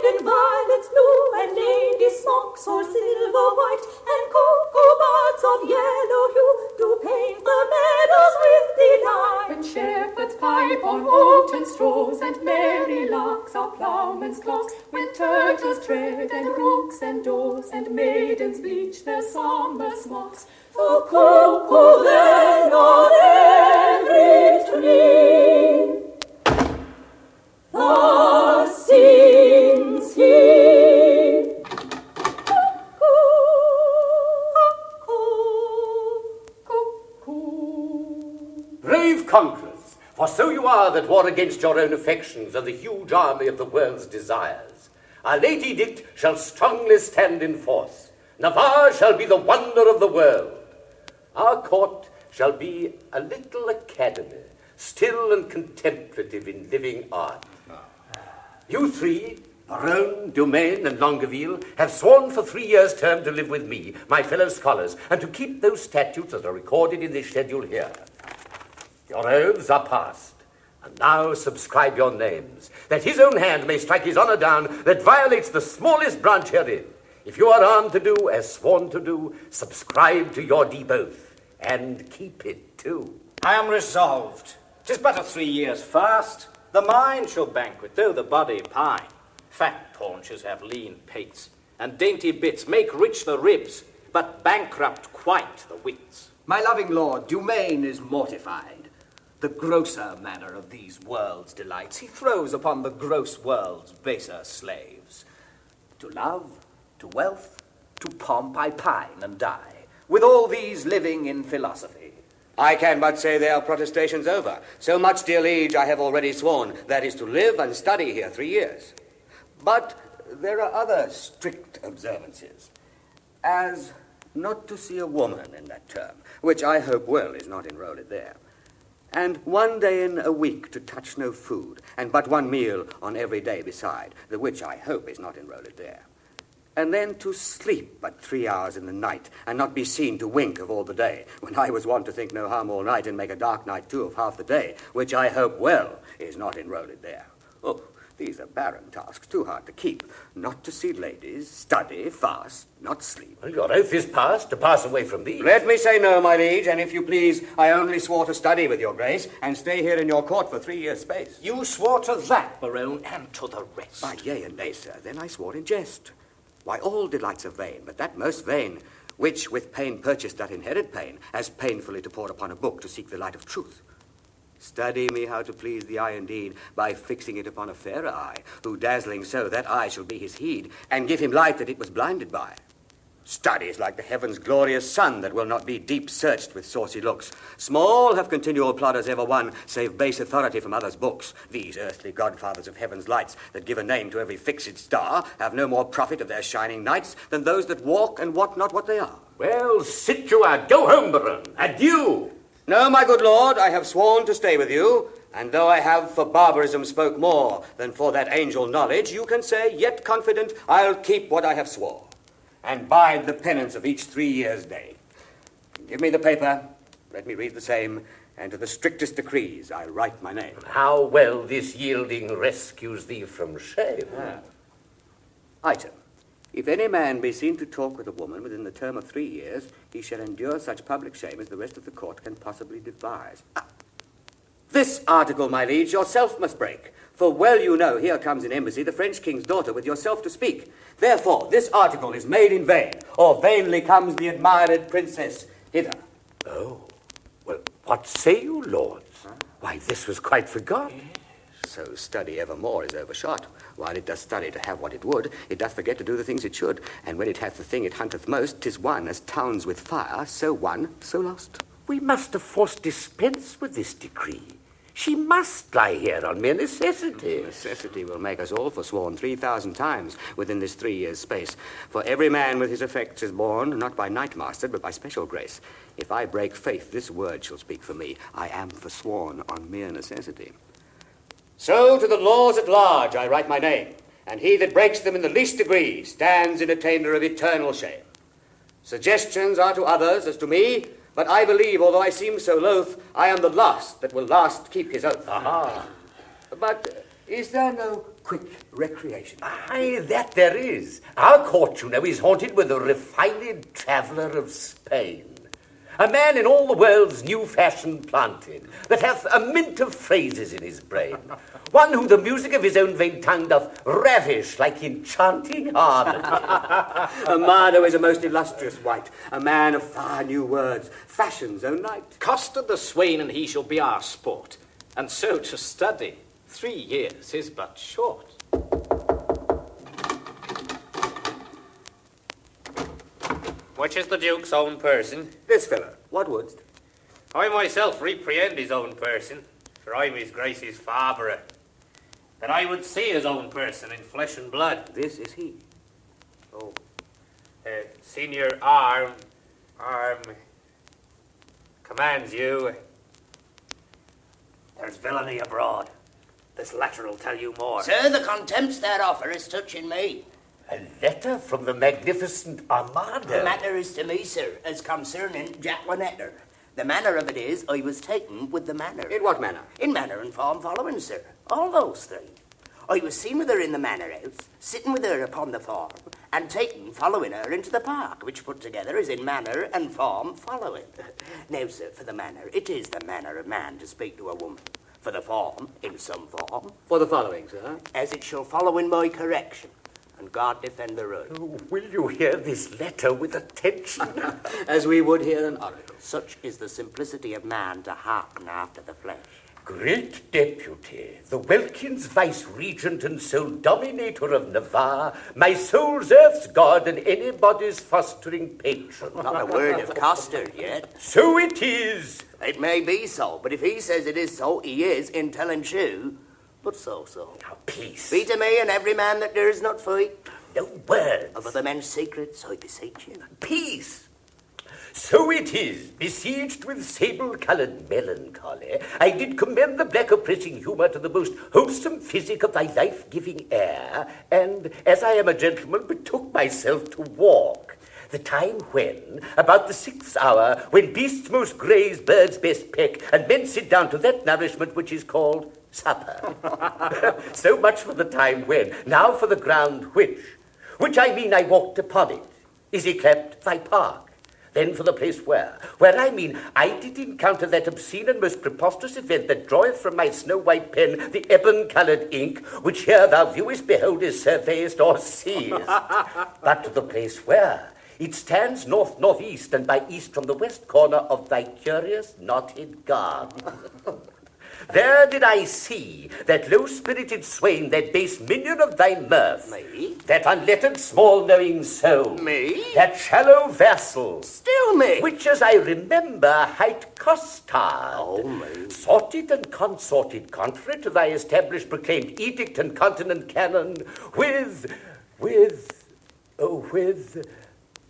red and violet blue, and lady smocks or silver white, and cocoa buds of yellow hue do paint the meadows with delight. When shepherds pipe on oaten straws, and merry larks are ploughmen's clocks, when turtles tread, and rooks and does, and maidens bleach their sombre smocks, the cuckoo then on every tree thus sings he. Brave conquerors, for so you are that war against your own affections and the huge army of the world's desires. Our late edict shall strongly stand in force. Navarre shall be the wonder of the world. Our court shall be a little academy, still and contemplative in living art. You three, Berowne, Dumaine, and Longaville, have sworn for 3 years' term to live with me, my fellow scholars, and to keep those statutes that are recorded in this schedule here. Your oaths are passed, and now subscribe your names, that his own hand may strike his honour down that violates the smallest branch herein. If you are armed to do as sworn to do, subscribe to your deed oath, and keep it too. I am resolved. 'Tis but a 3 years' fast. The mind shall banquet, though the body pine. Fat paunches have lean pates, and dainty bits make rich the ribs, but bankrupt quite the wits. My loving lord, Dumaine is mortified. The grosser manner of these world's delights he throws upon the gross world's baser slaves. To love, to wealth, to pomp I pine and die, with all these living in philosophy. I can but say their protestations over. So much, dear liege, I have already sworn, that is to live and study here 3 years. But there are other strict observances, as not to see a woman in that term, which I hope well is not enrolled there, and 1 day in a week to touch no food, and but 1 meal on every day beside, the which I hope is not enrolled there. And then to sleep but 3 hours in the night, and not be seen to wink of all the day, when I was wont to think no harm all night, and make a dark night too of half the day, which I hope well is not enrolled there. Oh, these are barren tasks, too hard to keep. Not to see ladies, study, fast, not sleep. Well, your oath is passed, to pass away from these. Let me say no, my liege, and if you please, I only swore to study with your grace, and stay here in your court for 3 years' space. You swore to that, Berowne, and to the rest. By yea and nay, sir, then I swore in jest. Why, all delights are vain, but that most vain, which with pain purchased doth inherit pain, as painfully to pore upon a book to seek the light of truth. Study me how to please the eye indeed, by fixing it upon a fairer eye, who dazzling so, that eye shall be his heed, and give him light that it was blinded by. Study is like the heaven's glorious sun, that will not be deep searched with saucy looks. Small have continual plodders ever won, save base authority from others' books. These earthly godfathers of heaven's lights, that give a name to every fixed star, have no more profit of their shining nights than those that walk and wot not what they are. Well, sit you out. Go home, Berowne. Adieu. No, my good lord, I have sworn to stay with you, and though I have for barbarism spoke more than for that angel knowledge, you can say, yet confident, I'll keep what I have swore, and bide the penance of each 3 years' day. Give me the paper, let me read the same, and to the strictest decrees I'll write my name. How well this yielding rescues thee from shame. Item. If any man be seen to talk with a woman within the term of 3 years, he shall endure such public shame as the rest of the court can possibly devise. This article, my liege, yourself must break. For well you know, here comes in embassy the French king's daughter with yourself to speak. Therefore, this article is made in vain, or vainly comes the admired princess hither. Oh, well, what say you, lords? Why, this was quite forgotten. So study evermore is overshot. While it does study to have what it would, it doth forget to do the things it should. And when it hath the thing it hunteth most, 'tis won as towns with fire, so won, so lost. We must of force dispense with this decree. She must lie here on mere necessity. Necessity will make us all forsworn 3,000 times within this 3 years' space. For every man with his effects is born, not by night mastered, but by special grace. If I break faith, this word shall speak for me. I am forsworn on mere necessity. So to the laws at large I write my name, and he that breaks them in the least degree stands in attainder of eternal shame. Suggestions are to others as to me, but I believe, although I seem so loath, I am the last that will last keep his oath. Aha. But Is there no quick recreation? Aye, that there is. Our court, you know, is haunted with a refined traveller of Spain. A man in all the world's new-fashioned planting, that hath a mint of phrases in his brain. One who the music of his own vain tongue doth ravish like enchanting harmony. Armado is a most illustrious wight, a man of far new words, fashion's own knight. Costard the swain, and he shall be our sport. And so to study, 3 years is but short. Which is the Duke's own person? This fellow, what wouldst? I myself reprehend his own person, for I'm his Grace's father. That I would see his own person in flesh and blood. This is he. Oh, Senior Arm commands you. There's villainy abroad. This letter will tell you more. Sir, the contempts that offer is touching me. A letter from the magnificent Armado. The matter is to me, sir, as concerning Jaquenetta. The manner of it is, I was taken with the manner. In what manner? In manner and form following, sir. All those three. I was seen with her in the manor house, sitting with her upon the form, and taken following her into the park, which put together is in manner and form following. Now, sir, for the manner, it is the manner of man to speak to a woman. For the form, in some form. For the following, sir. As it shall follow in my correction. And God defend the right. Oh, will you hear this letter with attention? As we would hear an oracle. Such is the simplicity of man to hearken after the flesh. Great deputy, the Welkin's vice-regent and sole dominator of Navarre, my soul's earth's god and anybody's fostering patron. Not a word of Costard yet. So it is. It may be so, but if he says it is so, he is in telling true. But so. Now, peace. Be to me and every man that dares not fight. No words. Of other men's secrets, I beseech you. Peace. So it is, besieged with sable-coloured melancholy, I did commend the black oppressing humour to the most wholesome physic of thy life-giving air, and, as I am a gentleman, betook myself to walk. The time when, about the 6th hour, when beasts most graze, birds best peck, and men sit down to that nourishment which is called supper. So much for the time when. Now for the ground which I mean I walked upon it. Is it clapped thy park? Then for the place where I mean I did encounter that obscene and most preposterous event that draweth from my snow-white pen the ebon-coloured ink, which here thou viewest, beholdest, surveyest, or seest. But to the place where it stands north-northeast, and by east from the west corner of thy curious knotted garden. There did I see that low-spirited swain, that base minion of thy mirth. Me? That unlettered small knowing soul. Me? That shallow vassal. Still me? Which, as I remember, hight Costard. Oh, me. Sorted and consorted, contrary to thy established proclaimed edict and continent canon,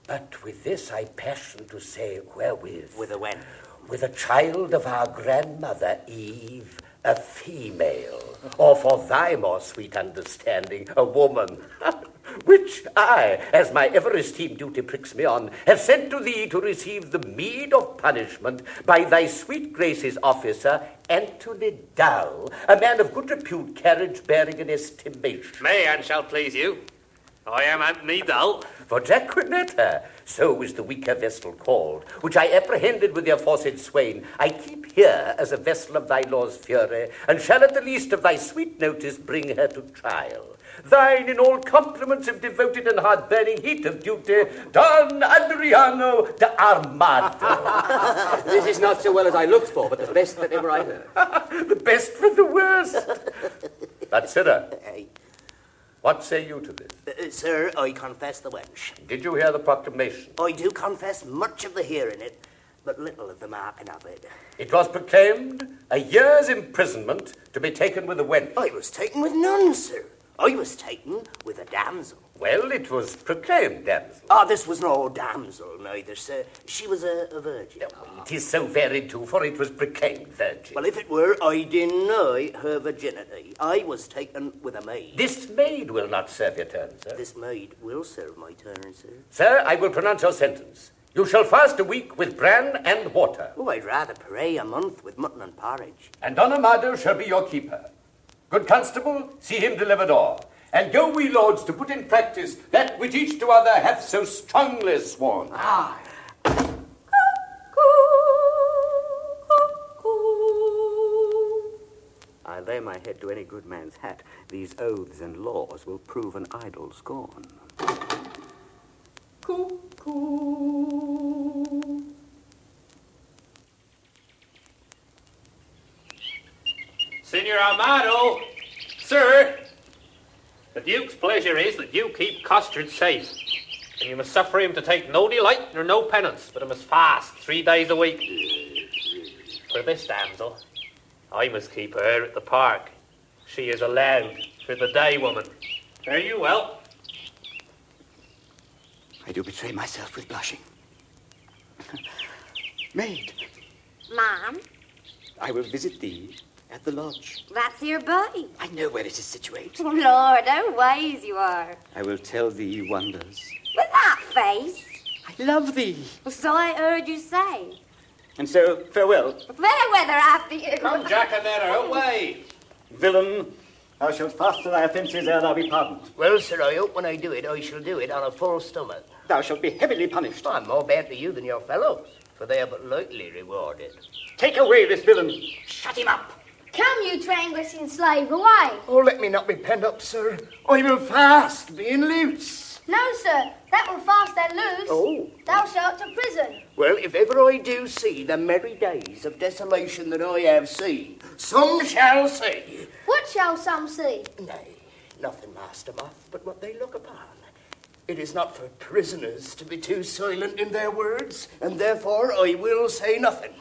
but with this I passion to say wherewith. With a when? With a child of our grandmother Eve, a female, or for thy more sweet understanding, a woman, which I, as my ever-esteemed duty pricks me on, have sent to thee to receive the meed of punishment by thy sweet grace's officer, Anthony Dow, a man of good repute, carriage, bearing, and estimation. May and shall please you. I am Anthony Dull. For Jaquenetta, so is the weaker vessel called, which I apprehended with the aforesaid swain, I keep here as a vessel of thy law's fury, and shall at the least of thy sweet notice bring her to trial. Thine in all compliments of devoted and hard-burning heat of duty, Don Adriano de Armado. This is not so well as I looked for, but the best that ever I heard. The best for the worst. But, sirrah, Aye. what say you to this? Sir, I confess the wench. Did you hear the proclamation? I do confess much of the hearing it, but little of the marking of it. It was proclaimed a year's imprisonment to be taken with a wench. I was taken with none, sir. I was taken with a damsel. Well, it was proclaimed damsel. This was no damsel, neither, sir. She was a virgin. It is so very too, for it was proclaimed virgin. Well, if it were, I deny her virginity. I was taken with a maid. This maid will not serve your turn, sir. This maid will serve my turn, sir. Sir, I will pronounce your sentence. You shall fast a week with bran and water. Oh, I'd rather pray a month with mutton and porridge. And Don Armado shall be your keeper. Good constable, see him delivered o'er. And go we, lords, to put in practice that which each to other hath so strongly sworn. Aye. I lay my head to any good man's hat. These oaths and laws will prove an idle scorn. Cuckoo. Signor Armado, sir, the Duke's pleasure is that you keep Costard safe, and you must suffer him to take no delight nor no penance, but he must fast 3 days a week. For this damsel, I must keep her at the park. She is allowed for the day woman. Fare you well. I do betray myself with blushing. Maid, Ma'am, I will visit thee at the lodge. that's your boy. I know where it is situated. Oh, Lord, how wise you are. I will tell thee wonders. With that face, I love thee. so I heard you say. And so, farewell. Fair weather after you. Come, Jaquenetta, away. Villain, thou shalt fast to thy offences ere thou be pardoned. Well, sir, I hope when I do it, I shall do it on a full stomach. Thou shalt be heavily punished. I'm more bad to you than your fellows, for they are but lightly rewarded. Take away this villain. Shut him up. Come, you transgressing slave, away. Oh, let me not be penned up, sir. I will fast, being loose. No, sir, that will fast and loose. Oh. Thou shalt to prison. Well, if ever I do see the merry days of desolation that I have seen, some shall see. What shall some see? Nay, nothing, Master Moth, but what they look upon. It is not for prisoners to be too silent in their words, and therefore I will say nothing.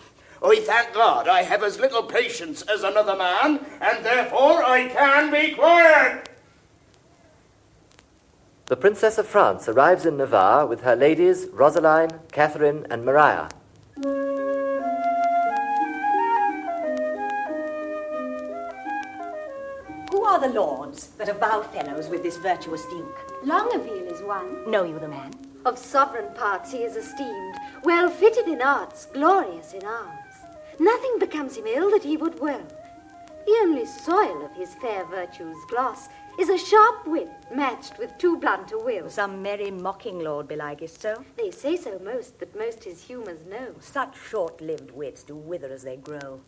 I thank God I have as little patience as another man, and therefore I can be quiet. The Princess of France arrives in Navarre with her ladies Rosaline, Katherine, and Maria. Who are the lords that avow fellows with this virtuous duke? Longaville is one. Know you the man? Of sovereign parts he is esteemed, well fitted in arts, glorious in arms. Nothing becomes him ill that he would well. The only soil of his fair virtue's gloss is a sharp wit matched with too blunt a will. Some merry mocking lord belikest so? They say so most, that most his humours know. Such short-lived wits do wither as they grow.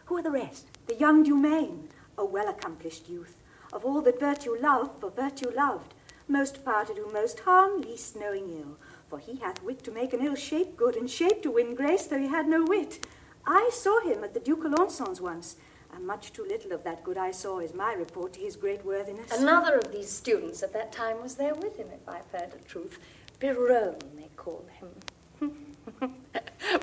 Who are the rest? The young Dumaine, a well-accomplished youth, of all that virtue loved, for virtue loved, most power to do most harm, least knowing ill. For he hath wit to make an ill shape good, and shape to win grace, though he had no wit. I saw him at the Duke Alençon's once, and much too little of that good I saw is my report to his great worthiness. Another of these students at that time was there with him, if I've heard the truth. Berowne, they call him.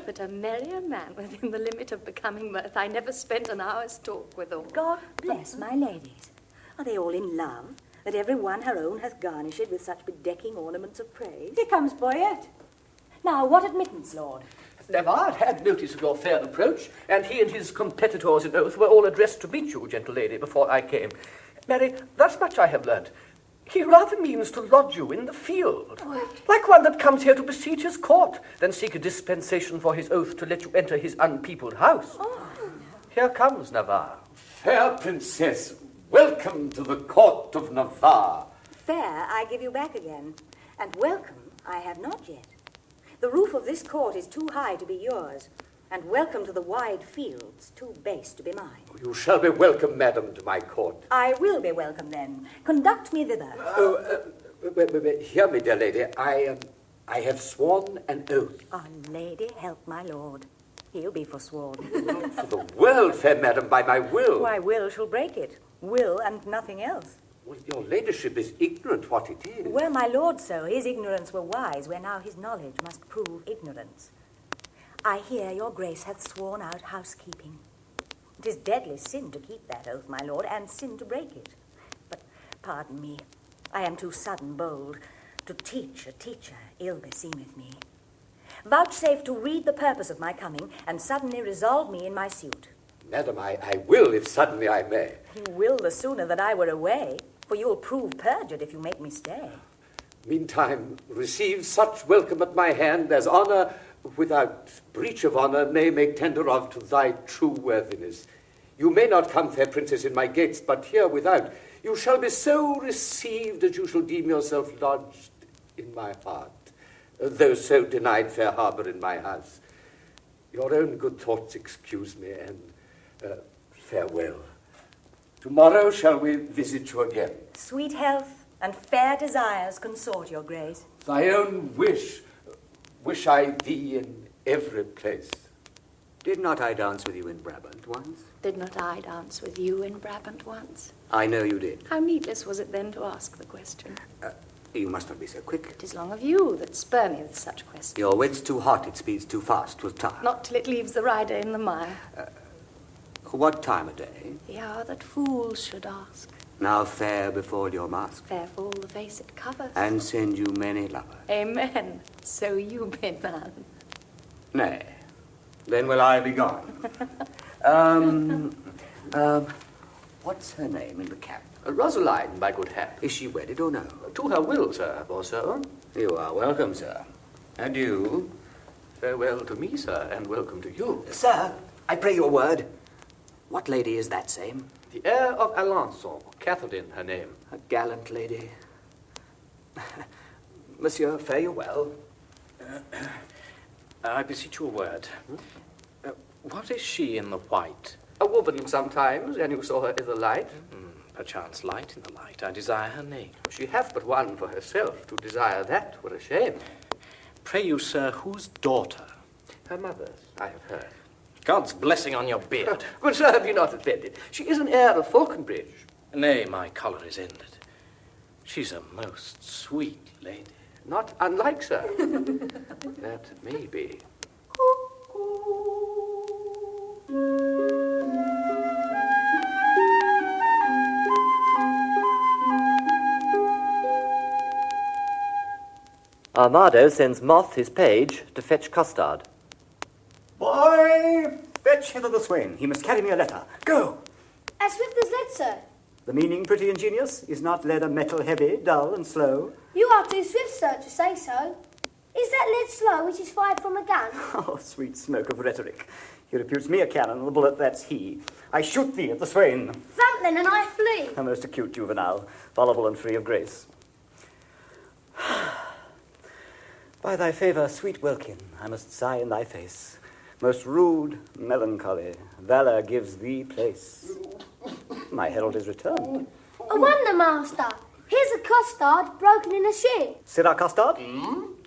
But a merrier man within the limit of becoming mirth I never spent an hour's talk with all. God bless my ladies. Are they all in love, that every one her own hath garnished with such bedecking ornaments of praise? Here comes Boyet. Now, what admittance, lord? Navarre had notice of your fair approach, and he and his competitors in oath were all addressed to meet you, gentle lady, before I came. Mary, thus much I have learnt. He rather means to lodge you in the field, like one that comes here to besiege his court, than seek a dispensation for his oath to let you enter his unpeopled house. Here comes Navarre. Fair princess, welcome to the court of Navarre. Fair I give you back again, and welcome I have not yet. The roof of this court is too high to be yours, and welcome to the wide fields, too base to be mine. You shall be welcome, madam, to my court. I will be welcome, then. Conduct me thither. Wait, hear me, dear lady. I have sworn an oath. Our lady help my lord. He'll be forsworn. For the world, fair madam, by my will. Why, will shall break it. Will and nothing else. Well, your ladyship is ignorant what it is. Were my lord so, his ignorance were wise, where now his knowledge must prove ignorance. I hear your grace hath sworn out housekeeping. It is deadly sin to keep that oath, my lord, and sin to break it. But pardon me, I am too sudden bold. To teach a teacher ill beseemeth me. Vouchsafe to read the purpose of my coming, and suddenly resolve me in my suit. Madam, I will, if suddenly I may. You will the sooner that I were away, for you'll prove perjured if you make me stay. Meantime, receive such welcome at my hand as honour, without breach of honour, may make tender of to thy true worthiness. You may not come, fair princess, in my gates, but here without you shall be so received that you shall deem yourself lodged in my heart, though so denied fair harbour in my house. Your own good thoughts excuse me, and farewell. Tomorrow shall we visit you again. Sweet health and fair desires consort your grace. Thy own wish I thee in every place. Did not I dance with you in Brabant once? Did not I dance with you in Brabant once? I know you did. How needless was it then to ask the question? You must not be so quick. It is long of you that spur me with such questions. Your wit's too hot, it speeds too fast, 'twill tire. Not till it leaves the rider in the mire. What time of day? The hour that fools should ask. Now fair before your mask, Fair fall the face it covers. and send you many lovers. Amen. So you be none. Nay, then will I be gone. What's her name in the cap? Rosaline, my good hap. Is she wedded or no? To her will, sir, or so. You are welcome, sir. And you? Farewell to me, sir, and welcome to you. Sir, I pray you a word. What lady is that same? The heir of Alençon, Katherine, her name. A gallant lady. Monsieur, fare you well. I beseech you a word. What is she in the white? A woman sometimes, and you saw her in the light. Perchance light in the light. I desire her name. She hath but one for herself. To desire that were a shame. Pray you, sir, whose daughter? Her mother's, I have heard. God's blessing on your beard. Good sir, be not offended. She is an heir of Falconbridge. Nay, my colour is ended. She's a most sweet lady. Not unlike, sir. That may be. Armado sends Moth, his page, to fetch Costard. Boy, fetch hither the swain. He must carry me a letter. Go! As swift as lead, sir. The meaning, pretty ingenious, is not lead a metal heavy, dull and slow? You are too swift, sir, to say so. Is that lead slow which is fired from a gun? Oh, sweet smoke of rhetoric. He reputes me a cannon, the bullet, that's he. I shoot thee at the swain. Franklyn and I flee. A most acute juvenile, voluble and free of grace. By thy favour, sweet welkin, I must sigh in thy face. Most rude, melancholy, valour gives thee place. My herald is returned. A wonder, master. Here's a costard broken in a ship. Sirrah Costard,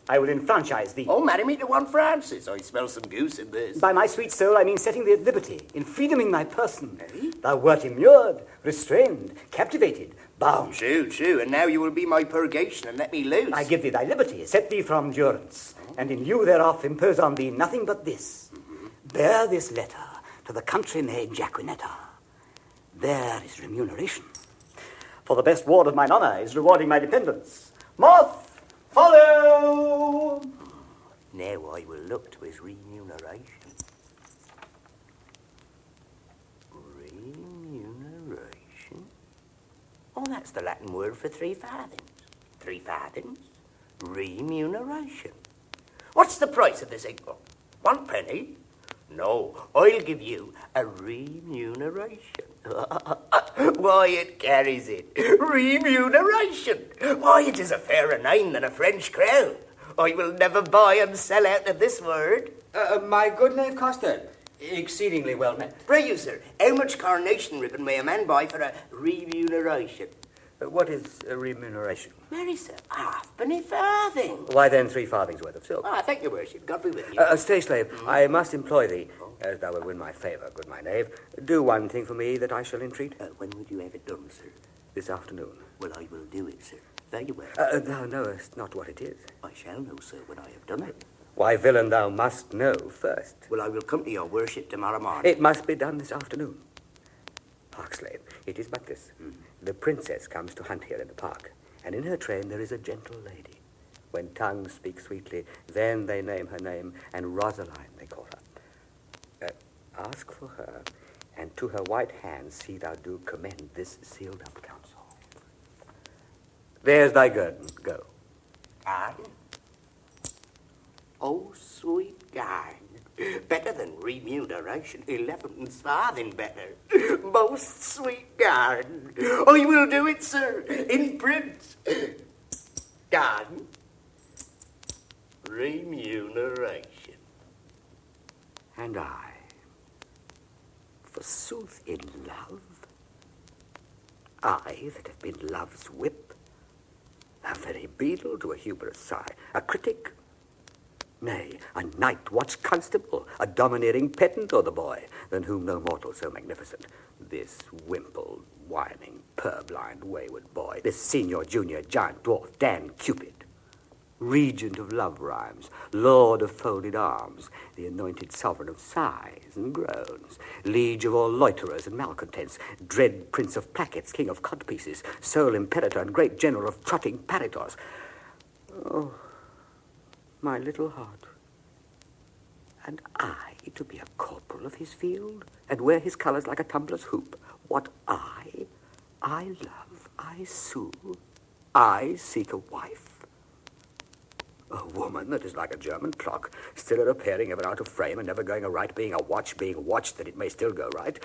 I will enfranchise thee. Oh, marry me to one Francis. I smell some goose in this. By my sweet soul, I mean setting thee at liberty, in freedom in thy person. Thou wert immured, restrained, captivated, bound. True, and now you will be my purgation and let me loose. I give thee thy liberty, set thee from durance, and in lieu thereof impose on thee nothing but this. Bear this letter to the country maid Jaquenetta. There is remuneration. For the best ward of mine honour is rewarding my dependents. Moth, follow! Now I will look to his remuneration. Remuneration? Oh, that's the Latin word for 3 farthings. 3 farthings? Remuneration. What's the price of this eagle? 1 penny? No, I'll give you a remuneration. Why, it carries it. Remuneration. Why, it is a fairer name than a French crown. I will never buy and sell out of this word. My good knave Costard, exceedingly well met. Pray you, sir, how much carnation ribbon may a man buy for a remuneration? What is a remuneration? Marry, sir, 1/2 farthing. Why then 3 farthings worth of silk? Ah, thank your worship. God be with you. Stay, slave. I must employ thee, as thou wilt win my favour, good my knave. Do one thing for me that I shall entreat. When would you have it done, sir? This afternoon. Well, I will do it, sir. Very well. Thou knowest not what it is. I shall know, sir, when I have done it. Why, villain, thou must know first. Well, I will come to your worship tomorrow morning. It must be done this afternoon. Hark, slave, it is but this. The princess comes to hunt here in the park, and in her train there is a gentle lady. When tongues speak sweetly, then they name her name, and Rosaline they call her. Ask for her, and to her white hands see thou do commend this sealed up counsel. There's thy guerdon, go. And, oh, sweet guide, Better than remuneration, 11 farthing better. Most sweet garden. I will do it, sir, in print. Garden. Remuneration. And I, forsooth, in love, I that have been love's whip, a very beadle to a humorous sigh, a critic, nay, a night watch constable, a domineering pedant o'er the boy, than whom no mortal so magnificent, this wimpled, whining, purblind, wayward boy, this senior, junior, giant, dwarf, Dan Cupid, regent of love rhymes, lord of folded arms, the anointed sovereign of sighs and groans, liege of all loiterers and malcontents, dread prince of plackets, king of codpieces, sole imperator and great general of trotting paritors. Oh, my little heart. And I to be a corporal of his field, and wear his colours like a tumbler's hoop. What I love, I sue, I seek a wife. A woman that is like a German clock, still a repairing, ever out of frame, and never going aright, being a watch, being watched, that it may still go right.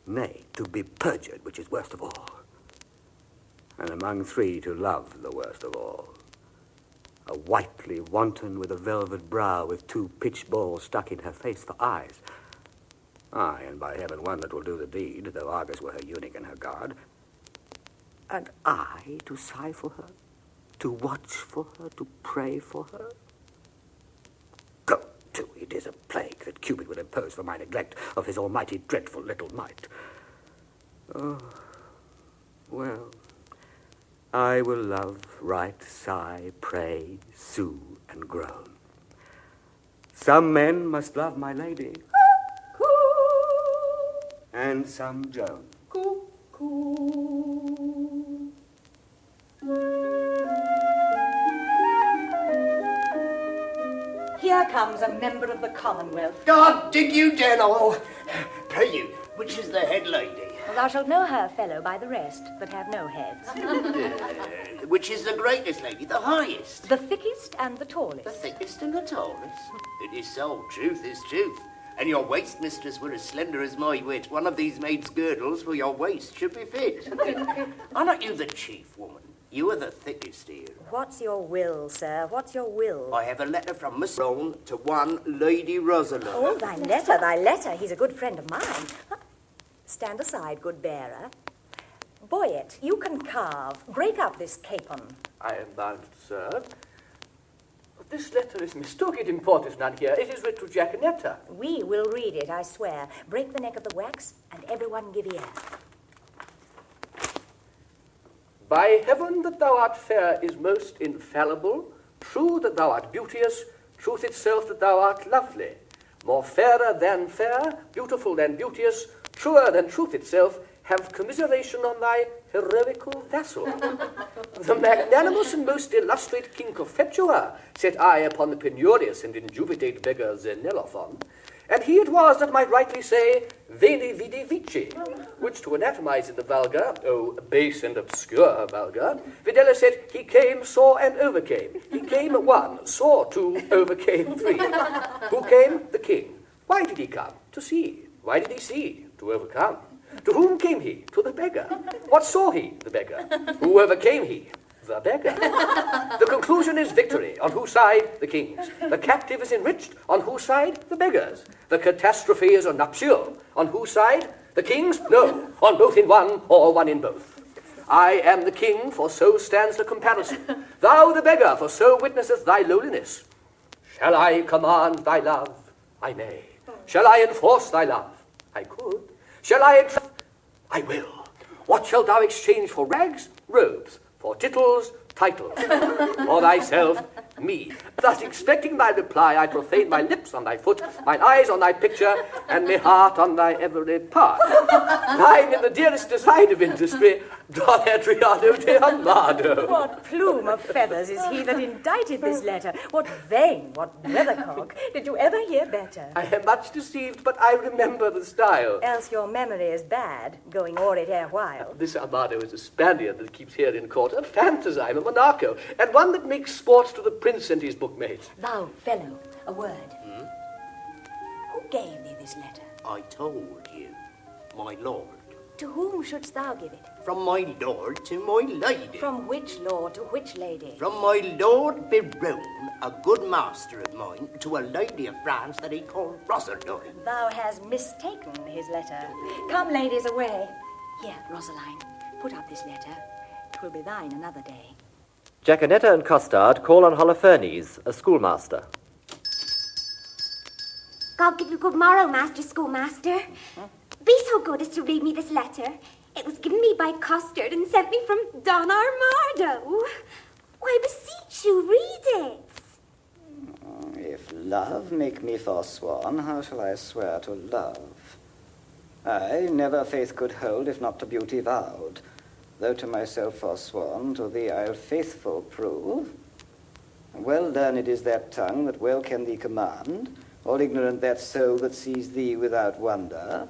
Nay, to be perjured, which is worst of all. And among three to love the worst of all. A whitely wanton with a velvet brow, with 2 pitch balls stuck in her face for eyes. Aye, and by heaven one that will do the deed, though Argus were her eunuch and her guard. And I to sigh for her, to watch for her, to pray for her? Go to, it is a plague that Cupid will impose for my neglect of his almighty dreadful little might. Oh, well, I will love, write, sigh, pray, sue, and groan. Some men must love my lady, and some Joan. Here comes a member of the Commonwealth. God, did you dare all? Pray you, which is the head lady? Well, thou shalt know her, fellow, by the rest that have no heads. Which is the greatest lady, the highest? The thickest and the tallest. The thickest and the tallest? It is so, truth is truth. And your waist, mistress, were as slender as my wit. One of these maids' girdles for your waist should be fit. Are not you the chief woman? You are the thickest here. What's your will, sir? What's your will? I have a letter from Miss Berowne to one Lady Rosaline. Oh, thy letter. He's a good friend of mine. Stand aside, good bearer. Boyet, you can carve. Break up this capon. I am bound to serve. This letter is mistook. It importeth none here. It is writ to Jaquenetta. We will read it, I swear. Break the neck of the wax, and everyone give ear. By heaven that thou art fair is most infallible, true that thou art beauteous, truth itself that thou art lovely, more fairer than fair, beautiful than beauteous, truer than truth itself, have commiseration on thy heroical vassal. The magnanimous and most illustrate King Cophetua set eye upon the penurious and indubitate beggar Xenophon, and he it was that might rightly say, Veni vidi vici, which to anatomize in the vulgar, oh, base and obscure vulgar, Videla said, he came, saw, and overcame. He came 1, saw 2, overcame 3. Who came? The king. Why did he come? To see. Why did he see? To overcome. To whom came he? To the beggar. What saw he? The beggar. Who overcame he? The beggar. The conclusion is victory. On whose side? The king's. The captive is enriched. On whose side? The beggar's. The catastrophe is a nuptial. On whose side? The king's? No. On both in one, or one in both. I am the king, for so stands the comparison. Thou the beggar, for so witnesseth thy lowliness. Shall I command thy love? I may. Shall I enforce thy love? I could. Shall I entrust? I will. What shalt thou exchange for rags? Robes. For tittles, titles. For thyself, me. Thus expecting thy reply, I profane my lips on thy foot, mine eyes on thy picture, and my heart on thy every part. Thine in the dearest design of industry, Don Adriano de Armado. What plume of feathers is he that indited this letter? What vein, what weathercock? Did you ever hear better? I am much deceived, but I remember the style. Else your memory is bad, going o'er it erewhile. This Armado is a Spaniard that keeps here in court, a phantazime, a monarcho, and one that makes sport to the prince and his bookmates. Thou, fellow, a word. gave thee this letter? I told you, my lord. To whom shouldst thou give it? From my lord to my lady. From which lord to which lady? From my lord Berowne, a good master of mine, to a lady of France that he called Rosaline. Thou hast mistaken his letter. Come, ladies, away. Here, Rosaline, put up this letter. 'Twill be thine another day. Jaquenetta and Costard call on Holofernes, a schoolmaster. God give you good morrow, Master Schoolmaster. Be so good as to read me this letter. It was given me by Costard and sent me from Don Armado. Why, beseech you, read it. If love make me forsworn, how shall I swear to love? I never faith could hold, if not to beauty vowed. Though to myself forsworn, to thee I'll faithful prove. Well learned is that tongue that well can thee command, all ignorant that soul that sees thee without wonder.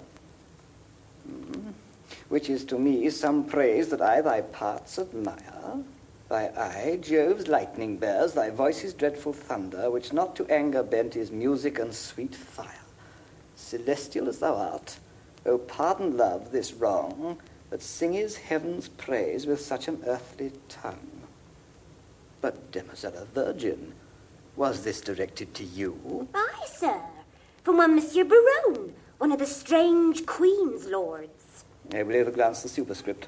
Which is to me some praise that I thy parts admire. Thy eye Jove's lightning bears, thy voice is dreadful thunder, which not to anger bent is music and sweet fire. Celestial as thou art, O pardon love this wrong, that singest heaven's praise with such an earthly tongue. But, Demoiselle Virgin, was this directed to you? Aye, sir, from one Monsieur Berowne, one of the strange Queen's lords. I will overglance the superscript.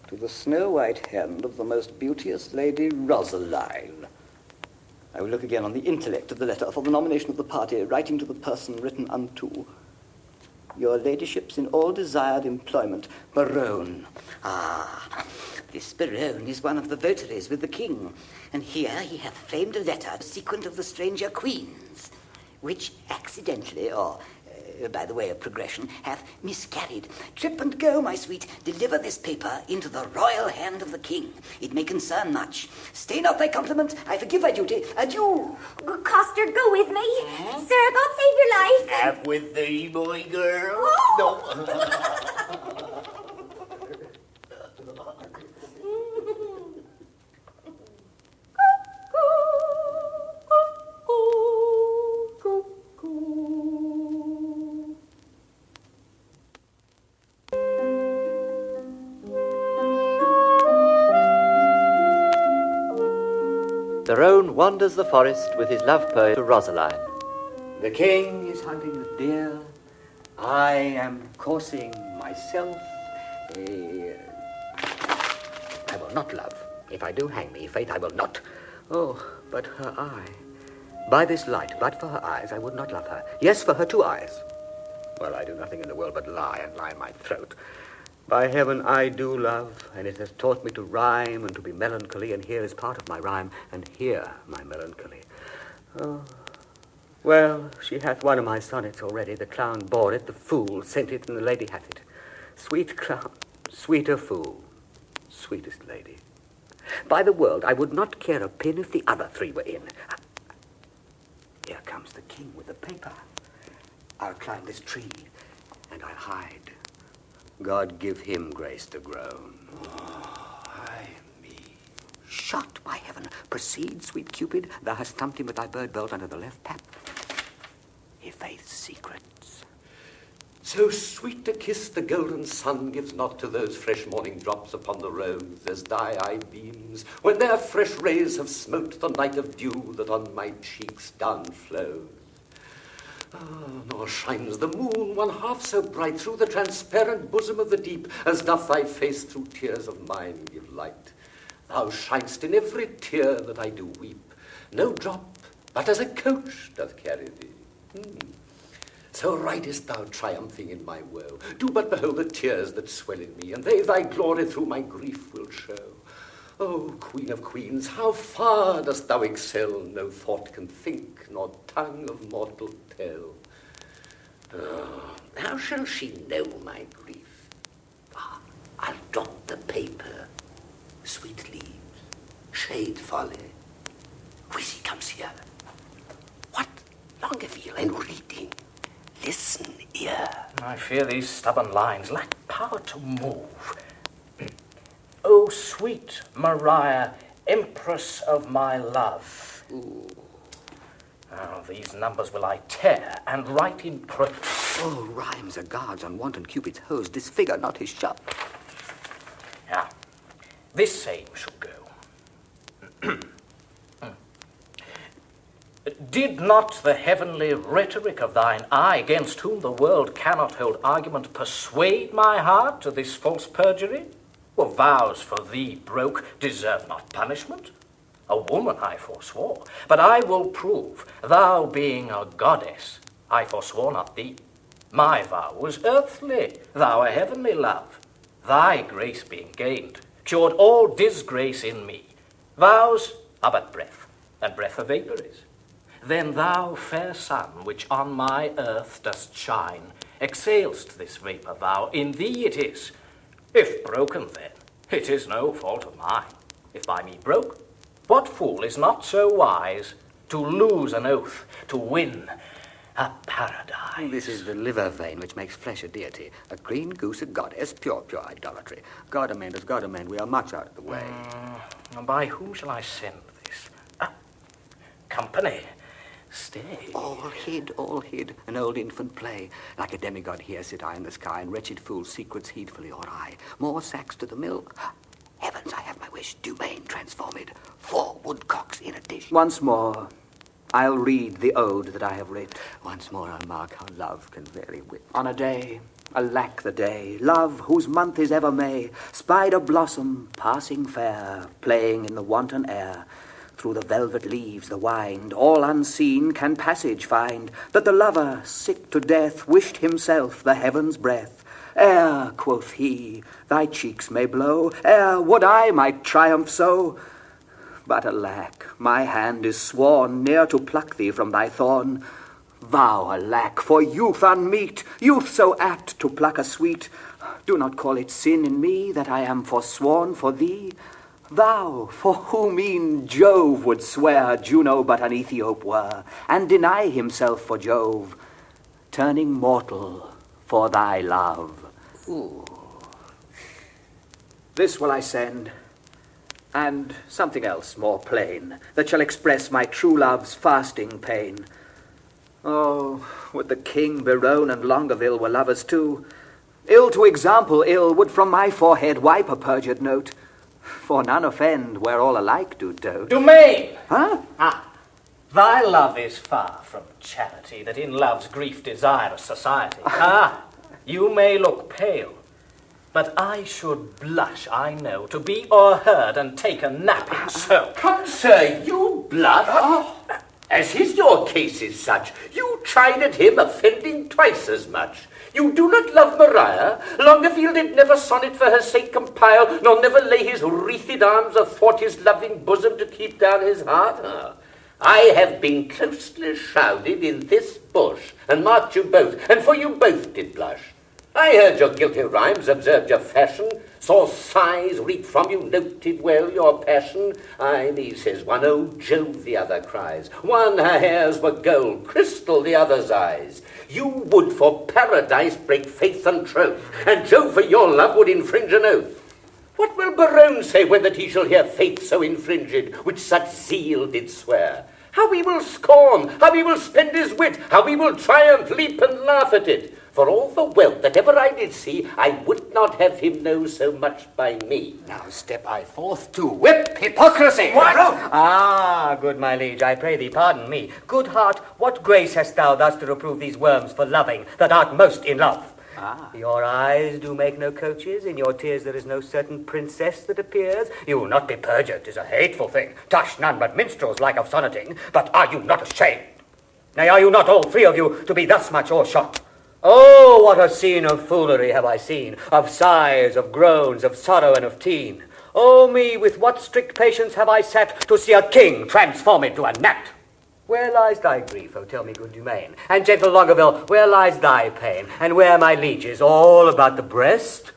To the snow-white hand of the most beauteous Lady Rosaline. I will look again on the intellect of the letter for the nomination of the party, writing to the person written unto. Your ladyship's in all desired employment, Berowne. Ah, this Berowne is one of the votaries with the king, and here he hath framed a letter sequent of the stranger queens, which accidentally, or by the way of progression, hath miscarried. Trip and go, my sweet, deliver this paper into the royal hand of the king. It may concern much. Stay not thy compliment, I forgive thy duty. Adieu. Costard, go with me. Sir, God save your life. Have with thee, my girl. Oh. Jerome wanders the forest with his love poem to Rosaline. The king is hunting the deer. I am coursing myself. I will not love. If I do hang me, faith, I will not. Oh, but her eye. By this light, but for her eyes, I would not love her. Yes, for her 2 eyes. Well, I do nothing in the world but lie and lie in my throat. By heaven, I do love, and it has taught me to rhyme and to be melancholy, and here is part of my rhyme, and here my melancholy. Oh, well, she hath one of my sonnets already. The clown bore it, the fool sent it, and the lady hath it. Sweet clown, sweeter fool, sweetest lady. By the world, I would not care a pin if the other 3 were in. Here comes the king with the paper. I'll climb this tree, and I'll hide. God give him grace to groan. Oh, ay me. Shot, by heaven. Proceed, sweet Cupid. Thou hast thumped him with thy bird bolt under the left pap. He faiths secrets. So sweet a kiss the golden sun gives not to those fresh morning drops upon the rose as thy eye beams, when their fresh rays have smote the night of dew that on my cheeks down flows. Nor shines the moon one half so bright through the transparent bosom of the deep as doth thy face through tears of mine give light. Thou shinest in every tear that I do weep, no drop but as a coach doth carry thee. So ridest thou triumphing in my woe. Do but behold the tears that swell in me, and they thy glory through my grief will show. O Queen of Queens, how far dost thou excel, no thought can think, nor tongue of mortal tell. Oh, how shall she know my grief? I'll drop the paper, sweet leaves, shade folly. Whizzy comes here. What? Longaville and reading. Listen here. I fear these stubborn lines lack power to move. O sweet Maria, empress of my love. Ooh. Oh, these numbers will I tear and write in prose. All rhymes are guards on wanton Cupid's hose, disfigure not his shop. Yeah, this same shall go. Did not the heavenly rhetoric of thine eye, against whom the world cannot hold argument, persuade my heart to this false perjury? Well, vows for thee broke deserve not punishment. A woman I forswore, but I will prove, thou being a goddess, I forswore not thee. My vow was earthly, thou a heavenly love. Thy grace being gained, cured all disgrace in me. Vows are but breath, and breath a vapour is. Then thou, fair sun, which on my earth dost shine, exhalest this vapour vow, in thee it is. If broken then, it is no fault of mine. If by me broke, what fool is not so wise to lose an oath, to win a paradise? This is the liver vein which makes flesh a deity. A green goose a goddess, pure idolatry. God amend us, God amend, we are much out of the way. By whom shall I send this? Company. Stay. All hid, an old infant play. Like a demigod here sit I in the sky, and wretched fools secrets heedfully or I. More sacks to the mill. Heavens, I have my wish. Dumaine transformed. 4 woodcocks in a dish. Once more, I'll read the ode that I have writ. Once more I'll mark how love can vary wit. On a day, alack the day, love, whose month is ever May, spied a blossom passing fair, playing in the wanton air. Through the velvet leaves the wind, all unseen, can passage find, that the lover, sick to death, wished himself the heaven's breath. Ere, quoth he, thy cheeks may blow, ere would I might triumph so. But alack, my hand is sworn ne'er to pluck thee from thy thorn. Vow, alack, for youth unmeet, youth so apt to pluck a sweet. Do not call it sin in me that I am forsworn for thee. Thou, for whom e'en Jove would swear Juno but an Ethiop were, and deny himself for Jove, turning mortal for thy love. Ooh. This will I send, and something else more plain, that shall express my true love's fasting pain. Oh, would the king, Berowne, and Longaville were lovers too! Ill to example ill would from my forehead wipe a perjured note. For none offend where all alike do dote. Dumaine! Huh? Thy love is far from charity, that in love's grief desirous society. You may look pale, but I should blush, I know, to be o'erheard and take a napping so. Come, sir, you blush? As is your case is such, you chide at him, offending twice as much. You do not love Maria? Longaville did never sonnet for her sake compile, nor never lay his wreathed arms athwart his loving bosom to keep down his heart? I have been closely shrouded in this bush, and marked you both, and for you both did blush. I heard your guilty rhymes, observed your fashion, saw sighs reap from you, noted well your passion. Aye, me says one, oh Jove, the other cries. One, her hairs were gold, crystal, the other's eyes. You would for paradise break faith and troth, and Jove for your love would infringe an oath. What will Berowne say when that he shall hear faith so infringed, which such zeal did swear? How he will scorn, how he will spend his wit, how he will triumph, leap and laugh at it. For all the wealth that ever I did see, I would not have him know so much by me. Now step I forth to whip hypocrisy. What? Good my liege, I pray thee pardon me. Good heart, what grace hast thou thus to reprove these worms for loving, that art most in love? Your eyes do make no coaches, in your tears there is no certain princess that appears. You will not be perjured, 'tis a hateful thing. Tush none but minstrels like of sonneting, but are you not ashamed? Nay, are you not all 3 of you to be thus much o'ershot? Oh, what a scene of foolery have I seen, of sighs, of groans, of sorrow, and of teen. Oh me, with what strict patience have I sat to see a king transform into a gnat. Where lies thy grief, oh tell me, good Dumaine? And gentle Longaville, where lies thy pain? And where, my lieges, all about the breast?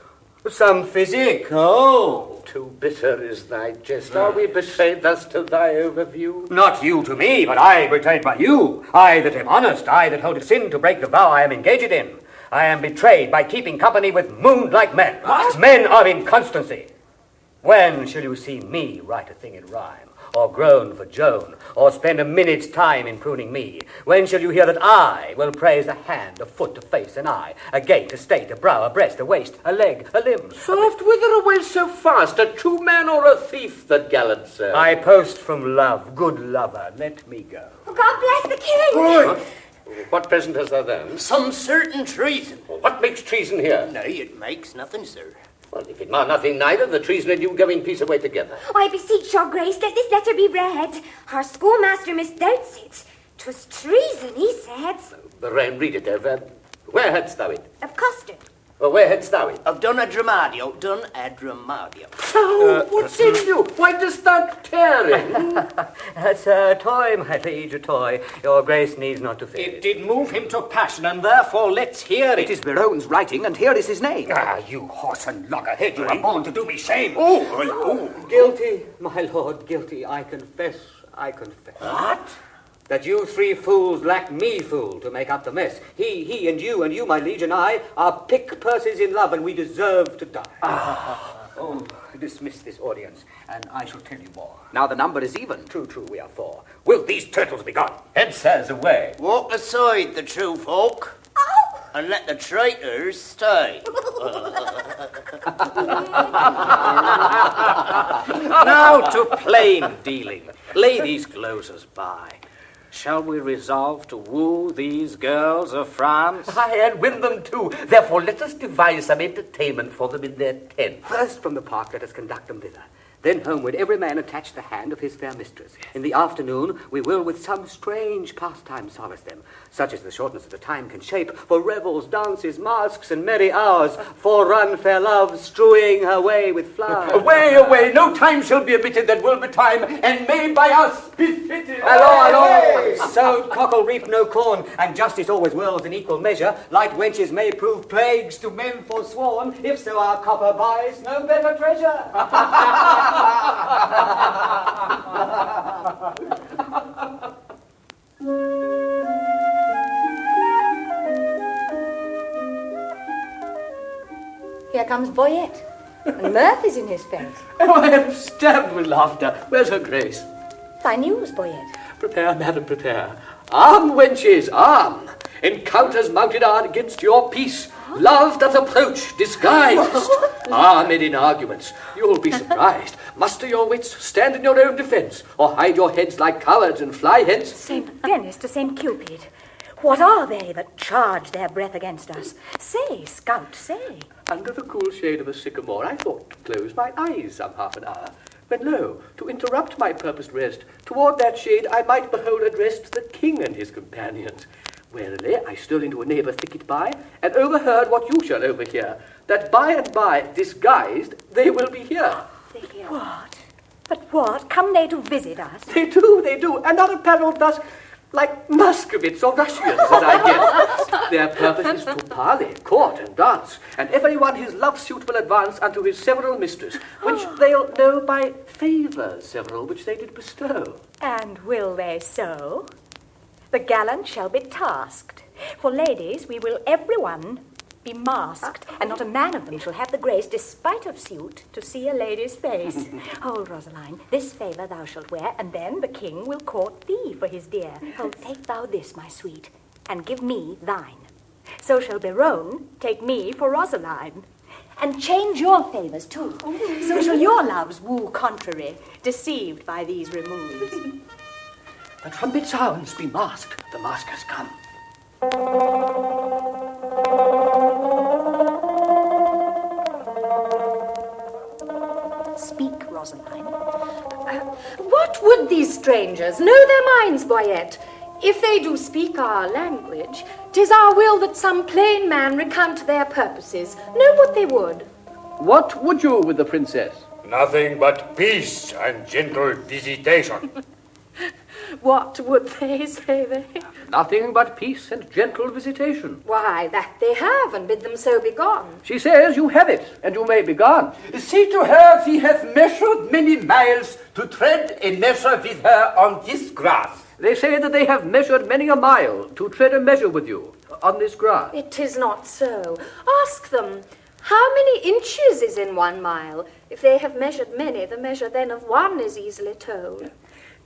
Some physic, oh. Too bitter is thy jest. Are we betrayed thus to thy overview? Not you to me, but I betrayed by you. I that am honest, I that hold it sin to break the vow I am engaged in. I am betrayed by keeping company with moon-like men. What? Men of inconstancy. When shall you see me write a thing in rhyme, or groan for Joan, or spend a minute's time in pruning me? When shall you hear that I will praise a hand, a foot, a face, an eye, a gait, a state, a brow, a breast, a waist, a leg, a limb? Soft, whither away so fast? A true man or a thief, that gallant sir? I post from love, good lover, let me go. Oh, God bless the king! What? What present hast thou then? Some certain treason. What makes treason here? Nay, it makes nothing, sir. Well, if it mar nothing neither, the treason and you go in peace away together. I beseech your grace, let this letter be read. Our schoolmaster misdoubts it. 'Twas treason, he said. Berowne, read it over. Where hadst thou it? Of Costard. Well, where hadst thou it? Of Dun Adramadio. Oh, what's in you? Why dost thou tear it? That's a toy, my liege, a toy. Your grace needs not to fear It did move him to passion, and therefore let's hear it. It is Berowne's writing, and here is his name. Ah, you horse and loggerhead, you are born to do me shame. Guilty, my lord, guilty, I confess, I confess. What? That you three fools lack me fool to make up the mess. He, and you, my liege, and I are pick purses in love, and we deserve to die. Oh, dismiss this audience, and I shall tell you more. Now the number is even. True, we are four. Will these turtles be gone? Head, sirs, away. Walk aside, the true folk, and let the traitors stay. Now to plain dealing. Lay these glozers by. Shall we resolve to woo these girls of France? Aye, and win them too. Therefore let us devise some entertainment for them in their tent. First from the park let us conduct them thither. Then homeward every man attach the hand of his fair mistress. In the afternoon we will with some strange pastime solace them, such as the shortness of the time can shape, for revels, dances, masks, and merry hours, for run fair love, strewing her way with flowers. Away, no time shall be omitted that will betime, and may by us be fitted. Allons! Sowed cockle reap no corn, and justice always whirls in equal measure. Light wenches may prove plagues to men forsworn, if so our copper buys no better treasure. Here comes Boyet, and mirth is in his face. Oh, I am stabbed with laughter. Where's her grace? Thy news, Boyet. Prepare, madam, prepare. Arm, wenches, arm. Encounters mounted are against your peace. Love doth approach, disguised. Armed in arguments. You'll be surprised. Muster your wits, stand in your own defence, or hide your heads like cowards and fly hence. St. Dennis to St. Cupid. What are they that charge their breath against us? Say, scout, say. Under the cool shade of a sycamore, I thought to close my eyes some half an hour. When lo, to interrupt my purposed rest, toward that shade I might behold addressed the king and his companions. Warily I stole into a neighbour thicket by, and overheard what you shall overhear, that by and by, disguised, they will be here. What? But what? Come they to visit us? They do, and are apparelled thus, like Muscovites or Russians, as I guess. Their purpose is to parley, court, and dance, and every one his love suit will advance unto his several mistress, which they'll know by favours several which they did bestow. And will they so? The gallant shall be tasked. For ladies, we will every one be masked, and not a man of them shall have the grace, despite of suit, to see a lady's face. Hold, Rosaline, this favour thou shalt wear, and then the king will court thee for his dear. Hold, take thou this, my sweet, and give me thine. So shall Berowne take me for Rosaline. And change your favours too. So shall your loves woo contrary, deceived by these removes. The trumpet sounds, be masked, the mask has come. Speak, Rosaline. What would these strangers? Know their minds, Boyet. If they do speak our language, 'tis our will that some plain man recount their purposes. Know what they would. What would you with the princess? Nothing but peace and gentle visitation. What would they, say they? Nothing but peace and gentle visitation. Why, that they have, and bid them so be gone. She says you have it, and you may be gone. See to her, she hath measured many miles to tread a measure with her on this grass. They say that they have measured many a mile to tread a measure with you on this grass. It is not so. Ask them, How many inches is in 1 mile? If they have measured many, the measure then of one is easily told.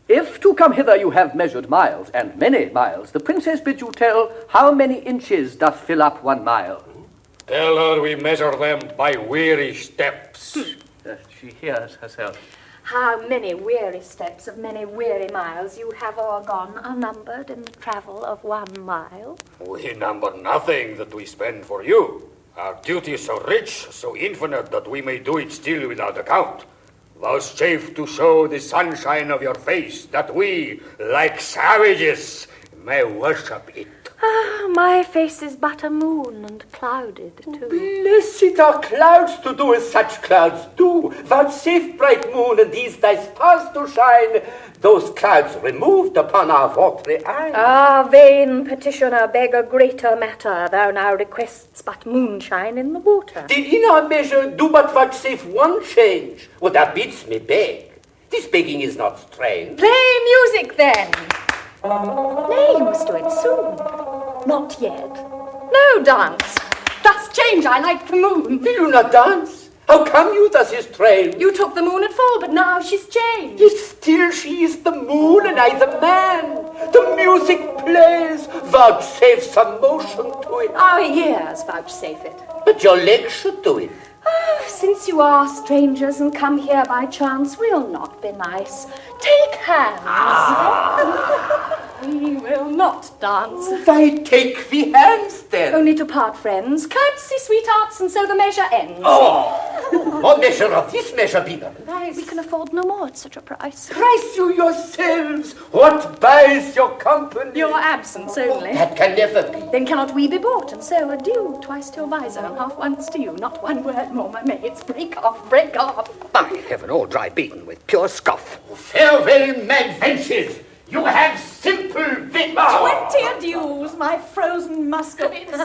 If to come hither you have measured miles, and many miles, the princess bids you tell how many inches doth fill up 1 mile. Tell her we measure them by weary steps. She hears herself. How many weary steps of many weary miles you have o'ergone unnumbered in the travel of 1 mile? We number nothing that we spend for you. Our duty is so rich, so infinite, that we may do it still without account. Vouchsafe to show the sunshine of your face, that we, like savages, may worship it. Ah, my face is but a moon, and clouded too. Blessed are clouds to do as such clouds do. Vouchsafe, bright moon, and these thy stars to shine, those clouds removed upon our watery eye. Ah, vain petitioner, beg a greater matter. Thou now requests but moonshine in the water. Did in our measure do but vouchsafe one change? Well, thou bids me beg. This begging is not strange. Play music, then. Nay, you must do it soon. Not yet. No dance. Thus change I like the moon. Will you not dance? How come you thus is trained? You took the moon at full, but now she's changed. Yet still she is the moon and I the man. The music plays. Vouchsafe some motion to it. Our ears vouchsafe it. But your legs should do it. Since you are strangers and come here by chance, we'll not be nice. Take hands. We will not dance. Why take the hands then? Only to part friends. Courtesy, sweethearts, and so the measure ends. Oh, what measure of this measure be the We can afford no more at such a price. Price you yourselves. What buys your company? Your absence only. That can never be. Then cannot we be bought, and so adieu, twice to your visor, and half once to you. Not one word more, my maids. Break off, break off. By heaven, all dry beaten with pure scoff. Farewell, mad wenches. You have simple wit. 20 adieus, my frozen Muscovites. Are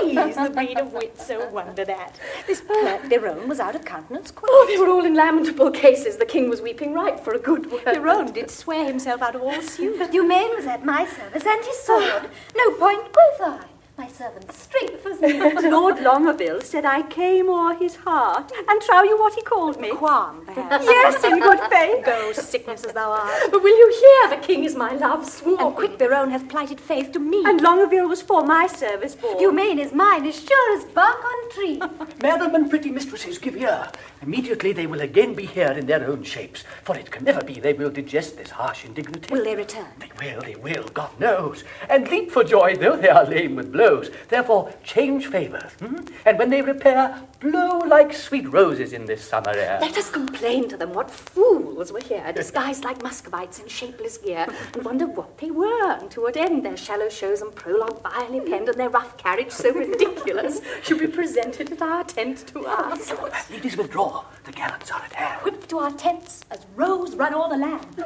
these the breed of wit so wondered at? This pert Berowne was out of countenance quite. Oh, they were all in lamentable cases. The king was weeping right for a good word. Berowne did swear himself out of all suit. Dumaine was at my service, and his sword. No point, quoth I. My servant's strength was near. Lord Longaville said I came o'er his heart, and trow you what he called me? Qualm, perhaps. Yes, in good faith. Go, sickness as thou art. But will you hear? The king is my love sworn. And quick Berowne hath plighted faith to me. And Longaville was for my service born. Dumaine is mine, as sure as bark on tree. Madam and pretty mistresses, give ear. Immediately they will again be here in their own shapes, for it can never be they will digest this harsh indignity. Will they return? They will, God knows, and leap for joy, though they are lame with blows. Therefore, change favours, and when they repair, blow like sweet roses in this summer air. Let us complain to them what fools were here, disguised like Muscovites in shapeless gear, and wonder what they were, and to what end their shallow shows and prologue vilely penned, and their rough carriage so ridiculous should be presented at our tent to us. Ladies, withdraw. The gallants are at hand. Whip to our tents as roes run o'er the land.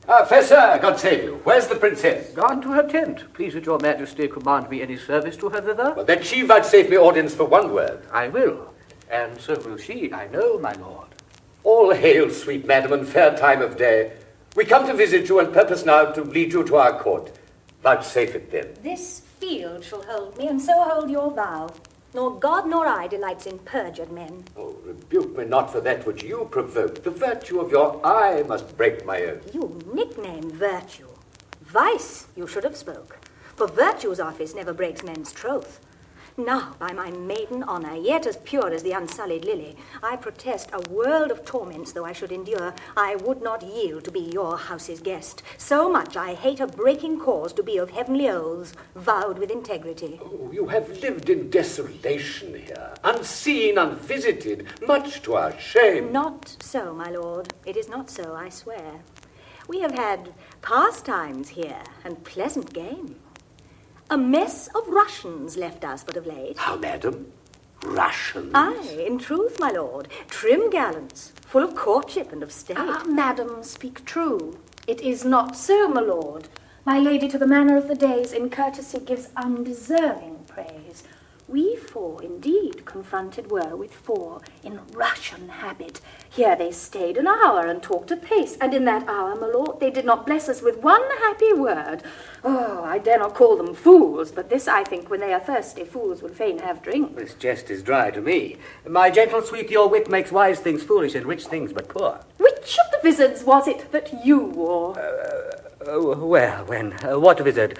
Professor, God save you. Where's the princess? Gone to her tent. Please that your majesty command me any service to her thither. Well, then she vouchsafe me audience for one word. I will. And so will she, I know, my lord. All hail, sweet madam, and fair time of day. We come to visit you and purpose now to lead you to our court. Vouchsafe it then. This field shall hold me, and so hold your vow. Nor God nor I delights in perjured men. Oh, rebuke me not for that which you provoke. The virtue of your eye must break my oath. You nickname virtue. Vice you should have spoke. For virtue's office never breaks men's troth. Now, by my maiden honour, yet as pure as the unsullied lily, I protest a world of torments though I should endure, I would not yield to be your house's guest. So much I hate a breaking cause to be of heavenly oaths, vowed with integrity. Oh, you have lived in desolation here, unseen, unvisited, much to our shame. Not so, my lord. It is not so, I swear. We have had pastimes here, and pleasant game. A mess of Russians left us but of late. How, madam? Russians? Aye, in truth, my lord. Trim gallants, full of courtship and of state. Ah, madam, speak true. It is not so, my lord. My lady to the manner of the days in courtesy gives undeserving praise. We four, indeed, confronted were with four in Russian habit. Here they stayed an hour and talked apace, and in that hour, my lord, they did not bless us with one happy word. Oh, I dare not call them fools, but this I think, when they are thirsty, fools will fain have drink. This jest is dry to me. My gentle sweet, your wit makes wise things foolish and rich things but poor. Which of the wizards was it that you wore? Where, when, what wizard?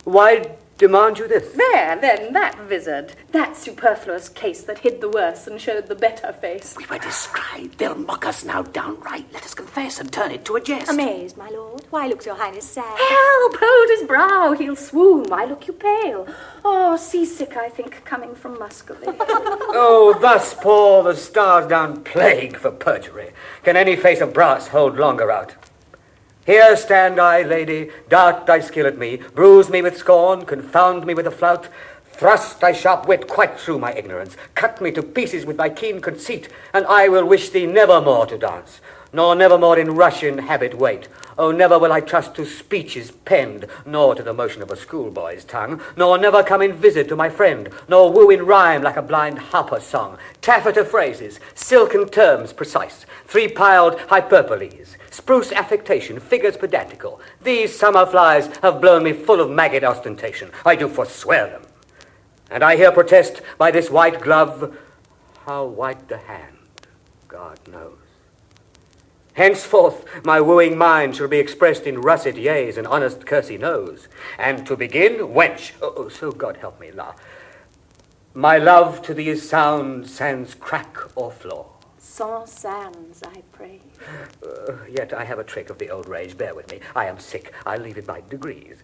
Why demand you this? There, then, that wizard. That superfluous case that hid the worse and showed the better face. We were described. They'll mock us now downright. Let us confess and turn it to a jest. Amazed, my lord. Why looks your highness sad? Help! Hold his brow. He'll swoon. Why look you pale? Oh, seasick, I think, coming from Muscovy. Oh, thus pour the stars down plague for perjury. Can any face of brass hold longer out? Here stand I, lady, dart thy skill at me, bruise me with scorn, confound me with a flout, thrust thy sharp wit quite through my ignorance, cut me to pieces with thy keen conceit, and I will wish thee never more to dance, nor never more in Russian habit wait. Oh, never will I trust to speeches penned, nor to the motion of a schoolboy's tongue, nor never come in visit to my friend, nor woo in rhyme like a blind harper's song, taffeta phrases, silken terms precise, three-piled hyperboles, spruce affectation, figures pedantical. These summer flies have blown me full of maggot ostentation. I do forswear them. And I here protest by this white glove, how white the hand, God knows. Henceforth my wooing mind shall be expressed in russet yeas and honest cursey noes. And to begin, wench, so God help me, la, my love to thee is sound sans crack or flaw. Sans sans, I pray. Yet I have a trick of the old rage, bear with me. I am sick, I'll leave it by degrees.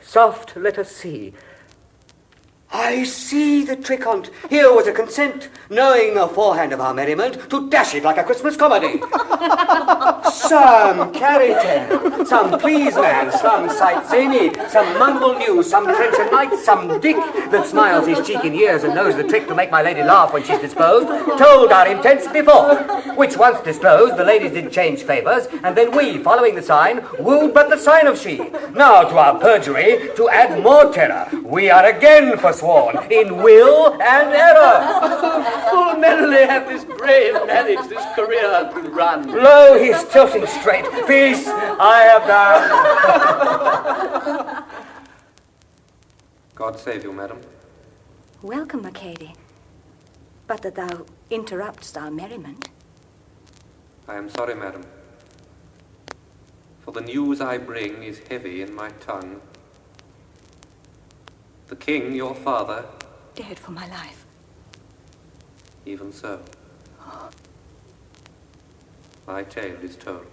Soft, let us see. I see the trick on't. Here was a consent, knowing the forehand of our merriment, to dash it like a Christmas comedy. Some carry tale, some please man, some sight zany, some mumble news, some trencher knight, some dick that smiles his cheek in years and knows the trick to make my lady laugh when she's disposed, told our intents before, which once disclosed, the ladies did change favours, and then we, following the sign, wooed but the sign of she. Now to our perjury, to add more terror, we are again forsworn in will and error. Full merrily have this brave managed this career to run. Lo, he's tilting straight. Peace, I have done. God save you, madam. Welcome, Mercade. But that thou interruptst our merriment. I am sorry, madam. For the news I bring is heavy in my tongue. The king, your father... Dead for my life. Even so. My tale is told.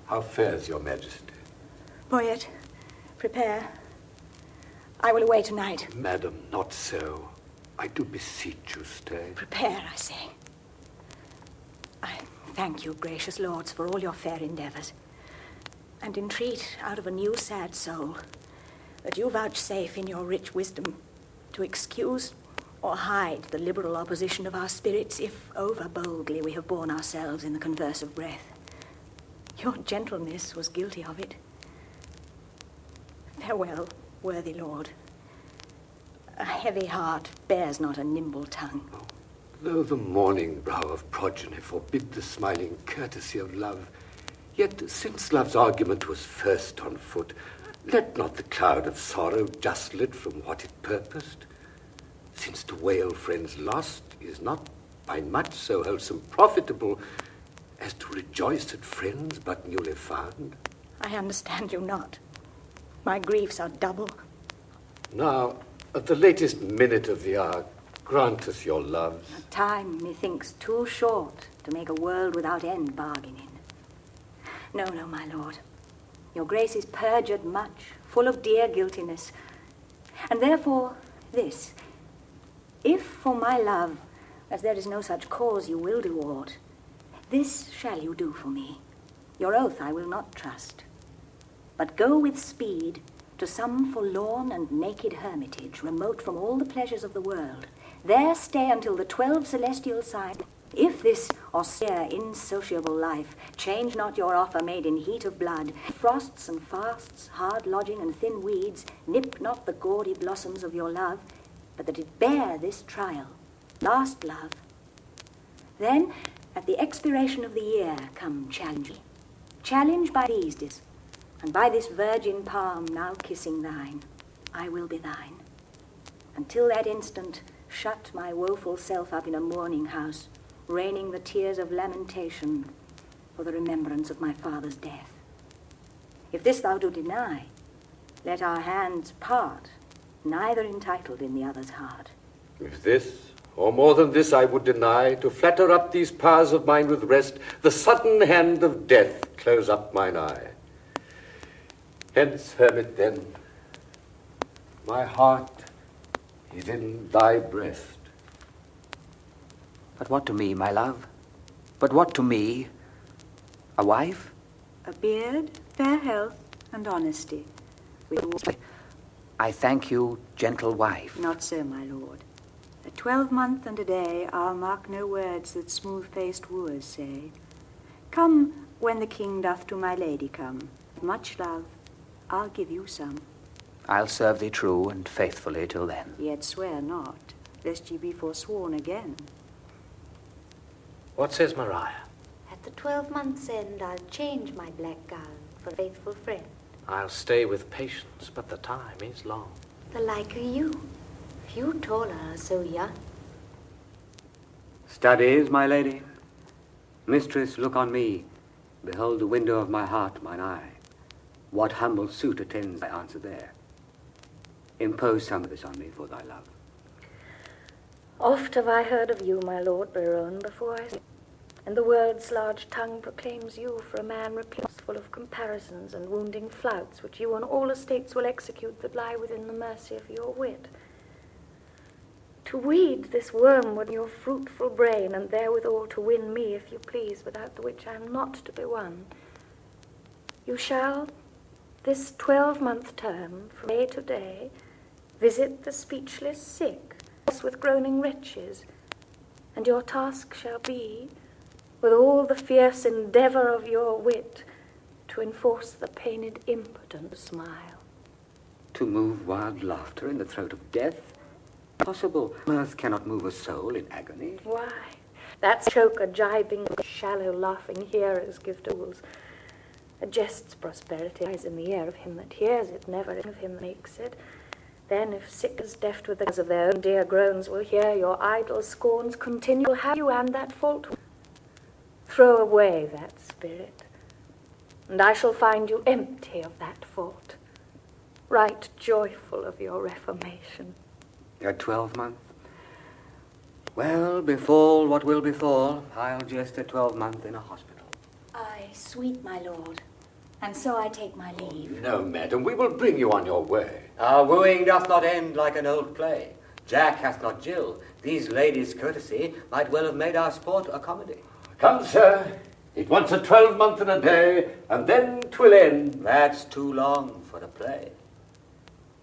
How fares your majesty? Boyet, prepare. I will away tonight. Madam, not so. I do beseech you stay. Prepare, I say. I thank you, gracious lords, for all your fair endeavours, and entreat out of a new sad soul that you vouchsafe in your rich wisdom to excuse or hide the liberal opposition of our spirits if over boldly we have borne ourselves in the converse of breath. Your gentleness was guilty of it. Farewell, worthy lord. A heavy heart bears not a nimble tongue. Though the morning brow of progeny forbid the smiling courtesy of love, yet since love's argument was first on foot, let not the cloud of sorrow just lit from what it purposed, since to wail friends lost is not by much so wholesome profitable as to rejoice at friends but newly found. I understand you not. My griefs are double. Now, at the latest minute of the hour, grant us your loves. A time, methinks, too short to make a world without end bargain in. No, no, my lord. Your grace is perjured much, full of dear guiltiness. And therefore, this. If for my love, as there is no such cause, you will do aught, this shall you do for me. Your oath I will not trust. But go with speed to some forlorn and naked hermitage, remote from all the pleasures of the world. There stay until the 12 celestial signs. If this austere, insociable life change not your offer made in heat of blood, frosts and fasts, hard lodging and thin weeds, nip not the gaudy blossoms of your love, but that it bear this trial, last love. Then, at the expiration of the year, come challenge me. Challenge by these days, and by this virgin palm now kissing thine, I will be thine. Until that instant, shut my woeful self up in a mourning house, raining the tears of lamentation for the remembrance of my father's death. If this thou do deny, let our hands part, neither entitled in the other's heart. If this, or more than this, I would deny, to flatter up these powers of mine with rest, the sudden hand of death close up mine eye. Hence, hermit, then, my heart is in thy breast. But what to me, my love? But what to me? A wife? A beard, fair health, and honesty. I thank you, gentle wife. Not so, my lord. A 12-month and a day, I'll mark no words that smooth-faced wooers say. Come when the king doth to my lady come. Much love, I'll give you some. I'll serve thee true and faithfully till then. Yet swear not, lest ye be forsworn again. What says Maria? At the 12 months' end, I'll change my black gown for a faithful friend. I'll stay with patience, but the time is long. The like of you. Few taller are so young. Studies, my lady. Mistress, look on me. Behold the window of my heart, mine eye. What humble suit attends thy answer there? Impose some of this on me for thy love. Oft have I heard of you, my lord Berowne, before I speak, and the world's large tongue proclaims you for a man replete full of comparisons and wounding flouts, which you on all estates will execute that lie within the mercy of your wit. To weed this wormwood in your fruitful brain, and therewithal to win me, if you please, without the which I am not to be won, you shall, this 12-month term, from day to day, visit the speechless sick, with groaning wretches, and your task shall be, with all the fierce endeavour of your wit, to enforce the pained impotent smile. To move wild laughter in the throat of death? Possible. Mirth cannot move a soul in agony. Why? That choker jibing, shallow laughing hearers give tools. A jest's prosperity lies in the ear of him that hears it, never of him that makes it. Then, if sick as deft with the cause of their own dear groans will hear your idle scorns continue, will have you and that fault. Throw away that spirit, and I shall find you empty of that fault, right joyful of your reformation. A 12-month? Well, befall what will befall, I'll jest a 12-month in a hospital. Aye, sweet my lord, and so I take my leave. No, madam, we will bring you on your way. Our wooing doth not end like an old play. Jack hath not Jill. These ladies' courtesy might well have made our sport a comedy. Come, sir, it wants a 12-month and a day, and then 'twill end. That's too long for a play.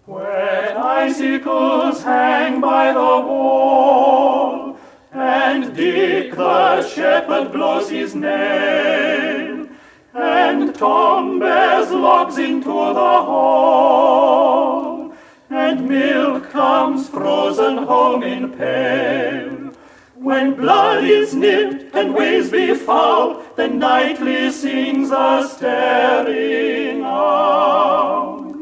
When icicles hang by the wall, and Dick the shepherd blows his name, and Tom bears logs into the hall, and milk comes frozen home in pail. When blood is nipped and ways be foul, then nightly sings a staring owl.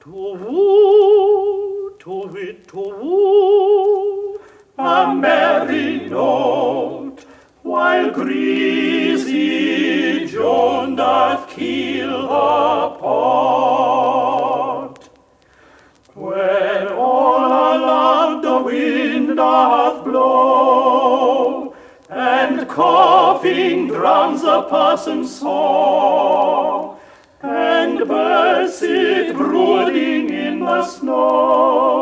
To-woo, to-wit, to-woo, a merry note, while greasy Joan doth keel the pot. When all aloud the wind doth blow, and coughing drowns the parson's saw, and birds sit brooding in the snow,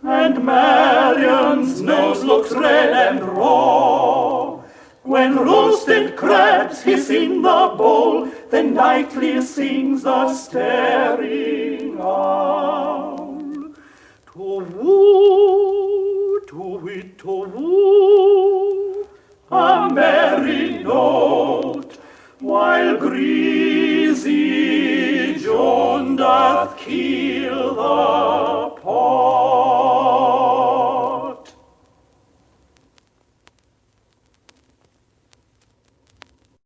and Marion's nose looks red and raw. When roasted crabs hiss in the bowl, then nightly sings the staring owl. To-woo, to-wit, to-woo, breezy June doth kill the